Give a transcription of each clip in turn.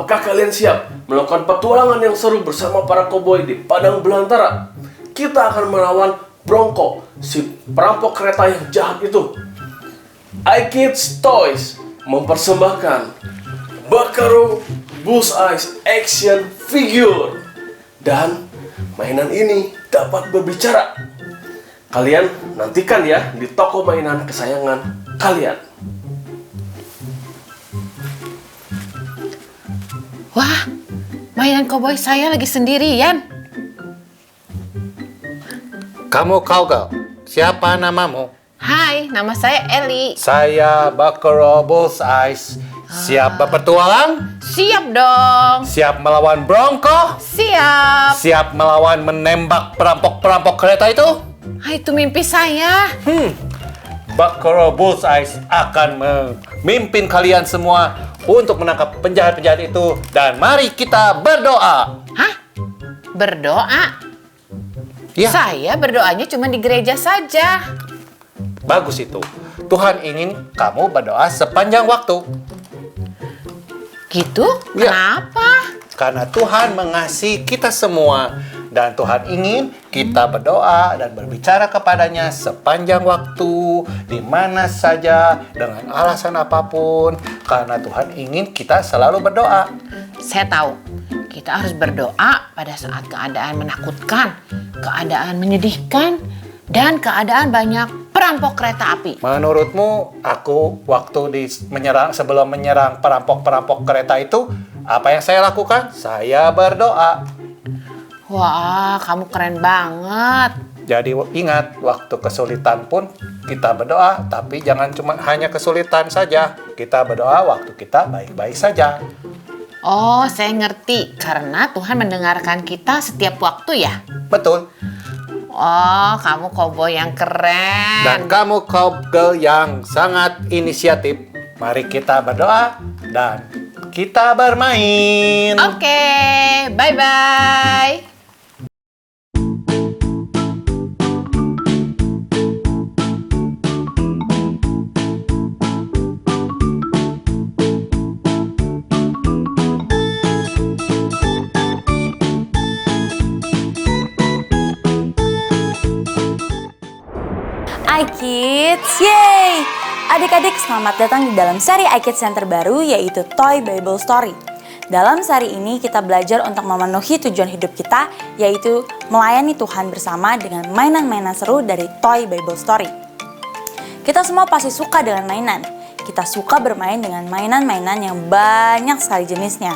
apakah kalian siap melakukan petualangan yang seru bersama para koboi di padang belantara? Kita akan melawan Bronco, si perampok kereta yang jahat itu. iKids Toys mempersembahkan Buckaroo Bullseye Action Figure. Dan mainan ini dapat berbicara. Kalian nantikan ya di toko mainan kesayangan kalian. Wah, mainan koboi saya lagi sendirian. Kamu cowgirl, siapa namamu? Hai, nama saya Eli. Saya Buckaroo Bullseye. Siap berpetualang? Siap dong. Siap melawan Bronco? Siap. Siap melawan menembak perampok-perampok kereta itu? Itu mimpi saya. Buckaroo Bullseye akan memimpin kalian semua untuk menangkap penjahat-penjahat itu. Dan mari kita berdoa. Hah? Berdoa? Ya, Saya berdoanya cuma di gereja saja. bagus itu. Tuhan ingin kamu berdoa sepanjang waktu. Gitu? Ya. Kenapa? Karena Tuhan mengasihi kita semua. Dan Tuhan ingin kita berdoa dan berbicara kepadanya sepanjang waktu, di mana saja, dengan alasan apapun. Karena Tuhan ingin kita selalu berdoa. Saya tahu. Kita harus berdoa pada saat keadaan menakutkan, keadaan menyedihkan, dan keadaan banyak perampok kereta api. Menurutmu, aku waktu sebelum menyerang perampok-perampok kereta itu, apa yang saya lakukan? Saya berdoa. Wah, kamu keren banget. Jadi ingat, waktu kesulitan pun kita berdoa, tapi jangan cuma hanya kesulitan saja. Kita berdoa waktu kita baik-baik saja. Oh, saya ngerti. Karena Tuhan mendengarkan kita setiap waktu ya? Betul. Oh, kamu koboi yang keren. Dan kamu cowgirl yang sangat inisiatif. Mari kita berdoa dan kita bermain. Oke, bye-bye. iKids, yeay! Adik-adik, selamat datang di dalam seri iKids yang terbaru, yaitu Toy Bible Story. Dalam seri ini kita belajar untuk memenuhi tujuan hidup kita, yaitu melayani Tuhan bersama dengan mainan-mainan seru dari Toy Bible Story. Kita semua pasti suka dengan mainan. Kita suka bermain dengan mainan-mainan yang banyak sekali jenisnya.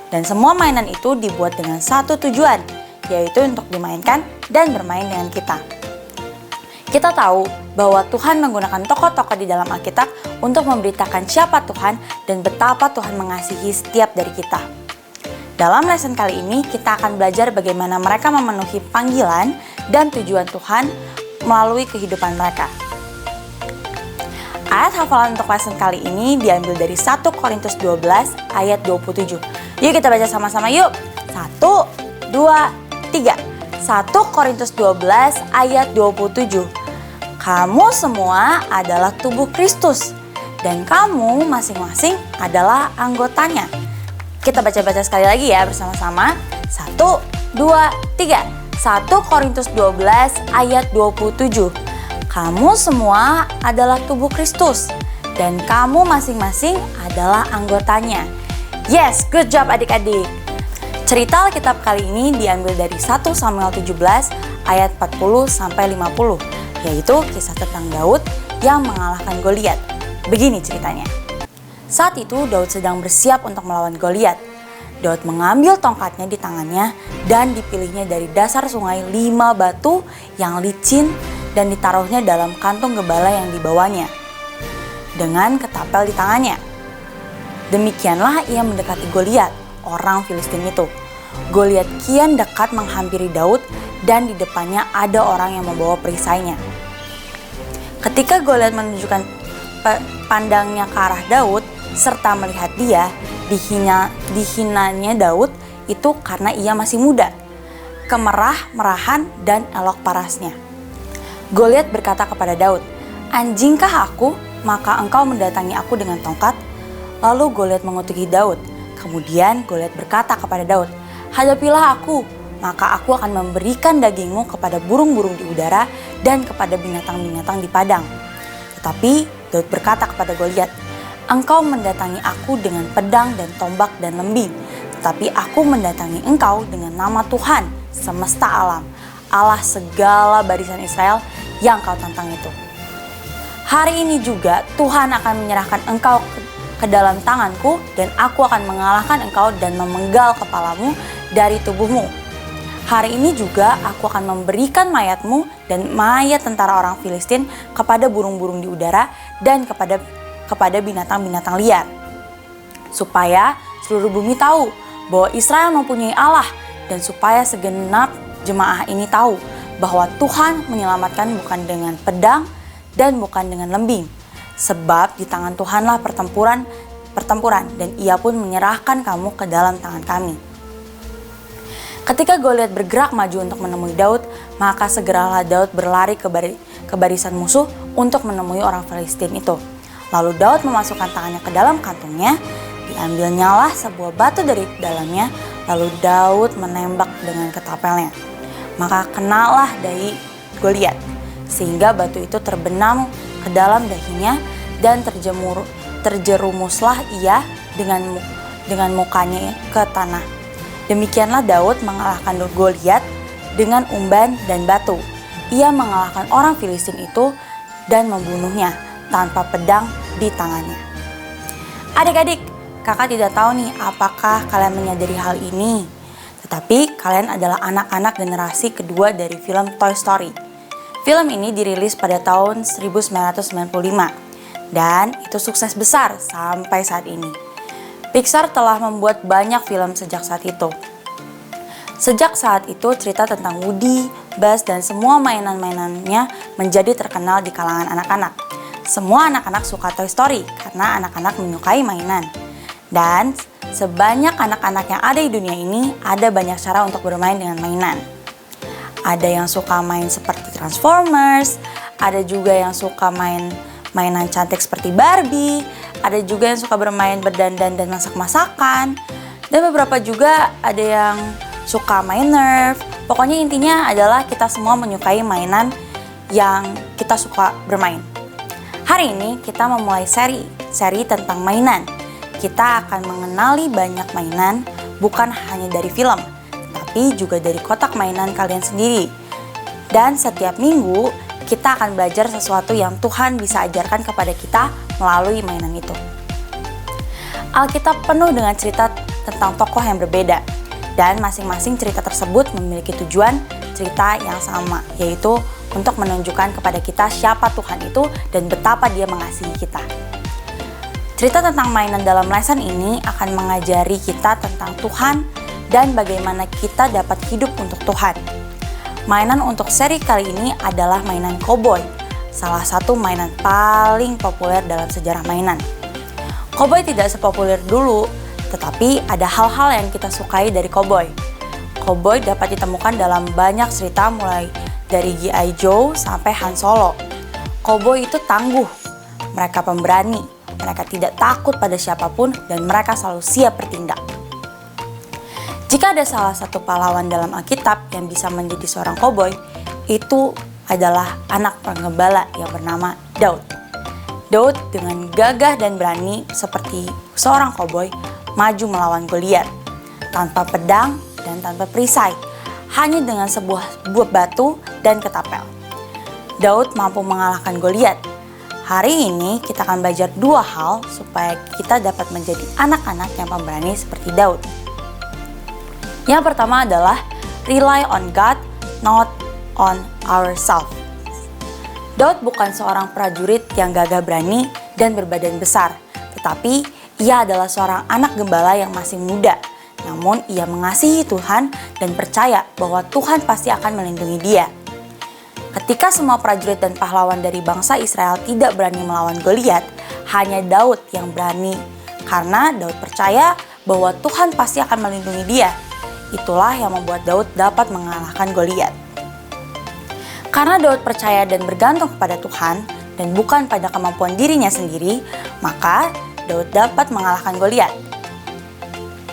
Dan semua mainan itu dibuat dengan satu tujuan, yaitu untuk dimainkan dan bermain dengan kita. Kita tahu bahwa Tuhan menggunakan tokoh-tokoh di dalam Alkitab untuk memberitakan siapa Tuhan dan betapa Tuhan mengasihi setiap dari kita. Dalam lesson kali ini, kita akan belajar bagaimana mereka memenuhi panggilan dan tujuan Tuhan melalui kehidupan mereka. Ayat hafalan untuk lesson kali ini diambil dari 1 Korintus 12 ayat 27. Yuk kita baca sama-sama yuk. 1, 2, 3. 1 Korintus 12 ayat 27. Kamu semua adalah tubuh Kristus dan kamu masing-masing adalah anggotanya. Kita baca-baca sekali lagi ya bersama-sama. 1, 2, 3. 1 Korintus 12 ayat 27. Kamu semua adalah tubuh Kristus dan kamu masing-masing adalah anggotanya. Yes, good job adik-adik. Cerita Alkitab kali ini diambil dari 1 Samuel 17 ayat 40 sampai 50, yaitu kisah tentang Daud yang mengalahkan Goliat. Begini ceritanya. Saat itu Daud sedang bersiap untuk melawan Goliat. Daud mengambil tongkatnya di tangannya dan dipilihnya dari dasar sungai 5 batu yang licin dan ditaruhnya dalam kantung gembala yang dibawanya dengan ketapel di tangannya. Demikianlah ia mendekati Goliat, orang Filistin itu. Goliat kian dekat menghampiri Daud dan di depannya ada orang yang membawa perisainya. Ketika Goliat menunjukkan pandangnya ke arah Daud serta melihat dia, dihinanya Daud itu karena ia masih muda, kemerah-merahan dan elok parasnya. Goliat berkata kepada Daud, "Anjingkah aku, maka engkau mendatangi aku dengan tongkat?" Lalu Goliat mengutuki Daud, Kemudian Goliat berkata kepada Daud, "Hadapilah aku, maka aku akan memberikan dagingmu kepada burung-burung di udara dan kepada binatang-binatang di padang." Tetapi Daud berkata kepada Goliat, "Engkau mendatangi aku dengan pedang dan tombak dan lembing, tetapi aku mendatangi engkau dengan nama Tuhan semesta alam, Allah segala barisan Israel yang kau tantang itu. Hari ini juga Tuhan akan menyerahkan engkau ke dalam tanganku, dan aku akan mengalahkan engkau dan memenggal kepalamu dari tubuhmu. Hari ini juga aku akan memberikan mayatmu dan mayat tentara orang Filistin kepada burung-burung di udara dan kepada binatang-binatang liar, supaya seluruh bumi tahu bahwa Israel mempunyai Allah, dan supaya segenap jemaah ini tahu bahwa Tuhan menyelamatkan bukan dengan pedang dan bukan dengan lembing, sebab di tangan Tuhanlah pertempuran dan Ia pun menyerahkan kamu ke dalam tangan kami." Ketika Goliat bergerak maju untuk menemui Daud, maka segeralah Daud berlari ke barisan musuh untuk menemui orang Filistin itu. Lalu Daud memasukkan tangannya ke dalam kantungnya, diambilnyalah sebuah batu dari dalamnya, lalu Daud menembak dengan ketapelnya. Maka kenalah dahi Goliat, sehingga batu itu terbenam ke dalam dahinya, dan terjerumuslah ia dengan mukanya ke tanah. Demikianlah Daud mengalahkan Goliat dengan umban dan batu. Ia mengalahkan orang Filistin itu dan membunuhnya tanpa pedang di tangannya. Adik-adik, kakak tidak tahu nih apakah kalian menyadari hal ini. Tetapi kalian adalah anak-anak generasi kedua dari film Toy Story. Film ini dirilis pada tahun 1995 dan itu sukses besar sampai saat ini. Pixar telah membuat banyak film sejak saat itu. Sejak saat itu cerita tentang Woody, Buzz, dan semua mainan-mainannya menjadi terkenal di kalangan anak-anak. Semua anak-anak suka Toy Story karena anak-anak menyukai mainan. Dan sebanyak anak-anak yang ada di dunia ini, ada banyak cara untuk bermain dengan mainan. Ada yang suka main seperti Transformers, ada juga yang suka mainan cantik seperti Barbie, ada juga yang suka bermain berdandan dan masak-masakan, dan beberapa juga ada yang suka main Nerf. Pokoknya intinya adalah kita semua menyukai mainan yang kita suka bermain. Hari ini kita memulai seri tentang mainan. Kita akan mengenali banyak mainan, bukan hanya dari film, tapi juga dari kotak mainan kalian sendiri. Dan setiap minggu kita akan belajar sesuatu yang Tuhan bisa ajarkan kepada kita melalui mainan itu. Alkitab penuh dengan cerita tentang tokoh yang berbeda, dan masing-masing cerita tersebut memiliki tujuan cerita yang sama, yaitu untuk menunjukkan kepada kita siapa Tuhan itu dan betapa Dia mengasihi kita. Cerita tentang mainan dalam leson ini akan mengajari kita tentang Tuhan dan bagaimana kita dapat hidup untuk Tuhan. Mainan untuk seri kali ini adalah mainan koboi, salah satu mainan paling populer dalam sejarah mainan. Koboi tidak sepopuler dulu, tetapi ada hal-hal yang kita sukai dari koboi. Koboi dapat ditemukan dalam banyak cerita, mulai dari G.I. Joe sampai Han Solo. Koboi itu tangguh, mereka pemberani, mereka tidak takut pada siapapun, dan mereka selalu siap bertindak. Jika ada salah satu pahlawan dalam Alkitab yang bisa menjadi seorang koboi, itu adalah anak penggembala yang bernama Daud. Daud dengan gagah dan berani seperti seorang koboi maju melawan Goliat, tanpa pedang dan tanpa perisai, hanya dengan sebuah batu dan ketapel. Daud mampu mengalahkan Goliat. Hari ini kita akan belajar dua hal supaya kita dapat menjadi anak-anak yang pemberani seperti Daud. Yang pertama adalah rely on God, not on ourselves. Daud bukan seorang prajurit yang gagah berani dan berbadan besar, tetapi ia adalah seorang anak gembala yang masih muda. Namun ia mengasihi Tuhan dan percaya bahwa Tuhan pasti akan melindungi dia. Ketika semua prajurit dan pahlawan dari bangsa Israel tidak berani melawan Goliat, hanya Daud yang berani, karena Daud percaya bahwa Tuhan pasti akan melindungi dia. Itulah yang membuat Daud dapat mengalahkan Goliat. Karena Daud percaya dan bergantung kepada Tuhan dan bukan pada kemampuan dirinya sendiri, maka Daud dapat mengalahkan Goliat.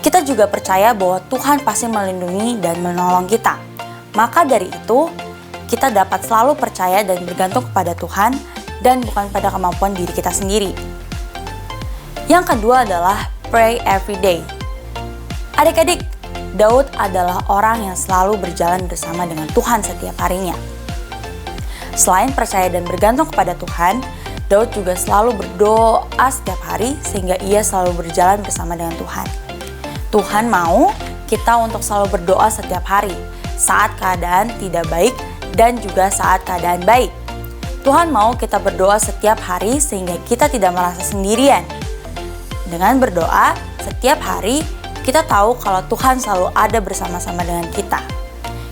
kita juga percaya bahwa Tuhan pasti melindungi dan menolong kita. Maka dari itu, kita dapat selalu percaya dan bergantung kepada Tuhan dan bukan pada kemampuan diri kita sendiri. Yang kedua adalah pray every day. Adik-adik, Daud adalah orang yang selalu berjalan bersama dengan Tuhan setiap harinya. Selain percaya dan bergantung kepada Tuhan, Daud juga selalu berdoa setiap hari sehingga ia selalu berjalan bersama dengan Tuhan. Tuhan mau kita untuk selalu berdoa setiap hari saat keadaan tidak baik dan juga saat keadaan baik. Tuhan mau kita berdoa setiap hari sehingga kita tidak merasa sendirian. Dengan berdoa setiap hari, kita tahu kalau Tuhan selalu ada bersama-sama dengan kita.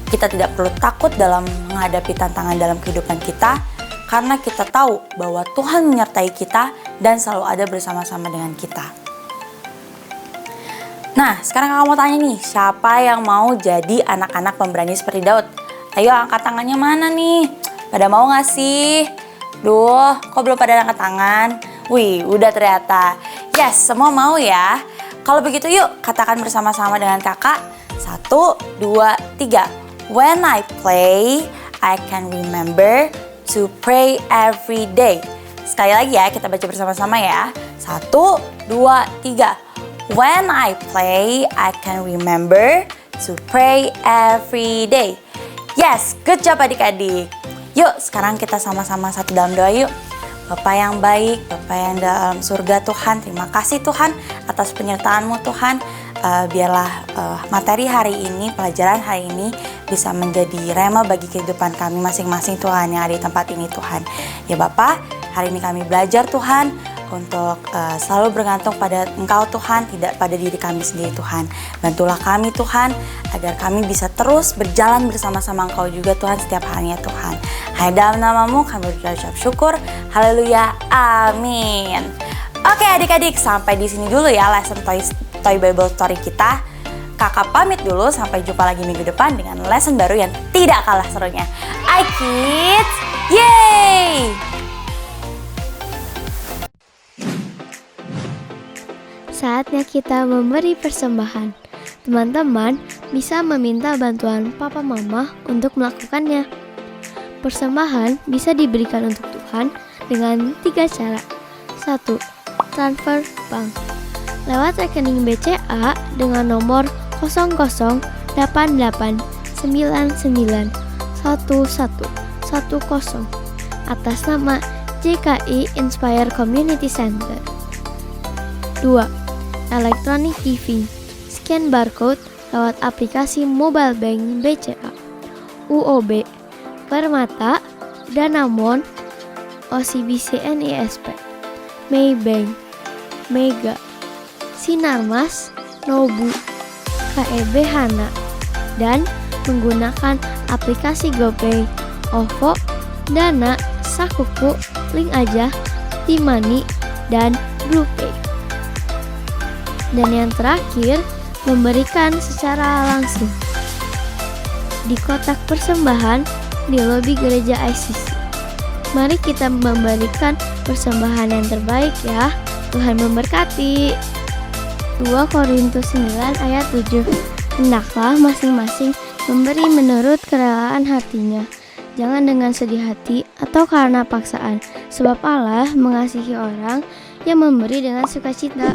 Kita tidak perlu takut dalam menghadapi tantangan dalam kehidupan kita, karena kita tahu bahwa Tuhan menyertai kita dan selalu ada bersama-sama dengan kita. Nah, sekarang kakak mau tanya nih, siapa yang mau jadi anak-anak pemberani seperti Daud? Ayo angkat tangannya mana nih? Pada mau gak sih? Duh, kok belum pada angkat tangan? Wih, udah ternyata. Yes, semua mau ya? Kalau begitu yuk, katakan bersama-sama dengan kakak. 1, 2, 3. When I play, I can remember to pray every day. Sekali lagi ya, kita baca bersama-sama ya. 1, 2, 3. When I play, I can remember to pray every day. Yes, good job adik-adik. Yuk, sekarang kita sama-sama satu dalam doa yuk. Bapa yang baik, Bapa yang dalam surga Tuhan, terima kasih Tuhan atas penyertaan-Mu Tuhan. Biarlah materi hari ini, pelajaran hari ini bisa menjadi rema bagi kehidupan kami masing-masing Tuhan yang ada di tempat ini Tuhan. Ya Bapa, hari ini kami belajar Tuhan untuk selalu bergantung pada Engkau Tuhan, tidak pada diri kami sendiri Tuhan. Bantulah kami Tuhan, agar kami bisa terus berjalan bersama-sama Engkau juga Tuhan setiap harinya Tuhan. Hanya dalam nama-Mu kami berucap syukur, haleluya, amin. Oke adik-adik, sampai di sini dulu ya lesson Toy Bible Story kita. Kakak pamit dulu, sampai jumpa lagi minggu depan dengan lesson baru yang tidak kalah serunya. iKids, yeay! Saatnya kita memberi persembahan. Teman-teman bisa meminta bantuan papa mama untuk melakukannya. Persembahan bisa diberikan untuk Tuhan dengan 3 cara. 1. Transfer bank. Lewat rekening BCA dengan nomor 0088991110 atas nama JKI Inspire Community Center. 2. Electronic giving. Scan barcode lewat aplikasi mobile bank BCA, UOB, Permata, Danamon, OCBC NISP, Maybank, Mega, Sinarmas, Nobu, KEB Hana, dan menggunakan aplikasi GoPay, OVO, Dana, Sakuku, Link Aja, Timani, dan BluePay. Dan yang terakhir, memberikan secara langsung di kotak persembahan di lobi gereja ICC. Mari kita memberikan persembahan yang terbaik ya. Tuhan memberkati. 2 Korintus 9 ayat 7. Hendaklah masing-masing memberi menurut kerelaan hatinya, jangan dengan sedih hati atau karena paksaan, sebab Allah mengasihi orang yang memberi dengan sukacita.